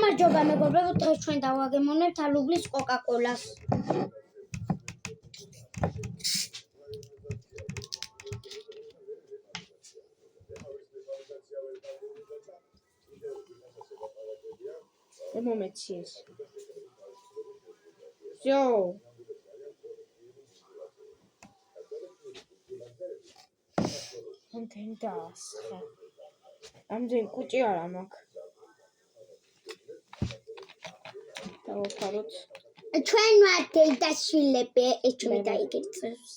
გამარჯობა მეგობრებო, დღეს ჩვენ დავაგემოვნებთ ალუბლის კოკაკოლას. Un momentinho. Yo. Ontem das. Ამდენ კუჭი არა მაქვს. დავაფაროთ. ჩვენ ვართ დედაშვილები, ჩვენ დაიგეწევს.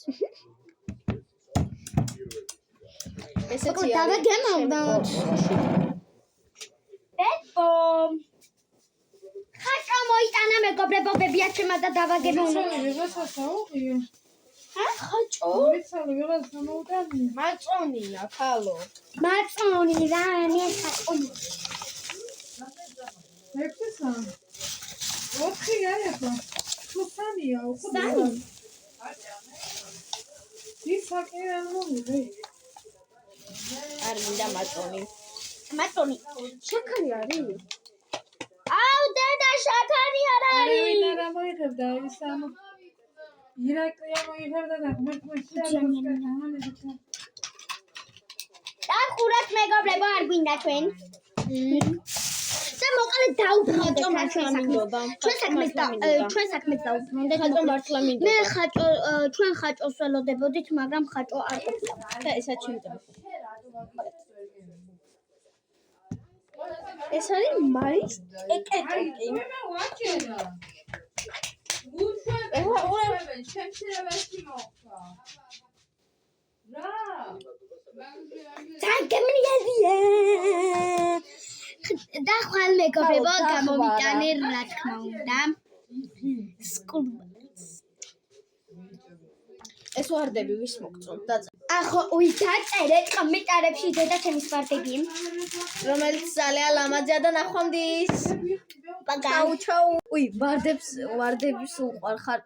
ესეთი დავაგემოვნებთ. ბებო. ხაჭო მოიტანა მეგობრებო, ბებია ჩემა და დავაგემოვნებთ. ხაჭო? მაწონია, ხალო. მაწონი რა, მე ხაჭონი. ექვსა. 4-ია ახლა. თუ 3-ია, უკვე. ის საკერა მომიდე. არ მინდა მაწონი. მაწონი. შაქარი არის? აუ დედა შაქარი არ არის. ვინ არა მოიხებდა ის ამ ირაკლია მოიხებდა და დახურათ მეგობრებო, არ გვინდა ჩვენ. მოყალე დაუბრუნდეთ ჩვენ საქმეს დაუბრუნდეთ. ხაჭო მართლა მინდა. მე ხაჭო ჩვენ ხაჭოს ველოდებოდით, მაგრამ ხაჭო არ ყოფილა. და ესაც ჩემი ტელეფონი. ეს არის მაის ეკეტიკი. გემრიელია. და ხვალ მეგობრებო, გამომიტანე რა თქმა უნდა. ეს ვარდები ვის მოგწონთ? ახო დაწერეთ კომენტარებში დედა ჩემის ვარდები, რომელიც ძალიან ლამაზია და ნახვამდის. ჩაუ უი, ვარდებს უყვარხარ.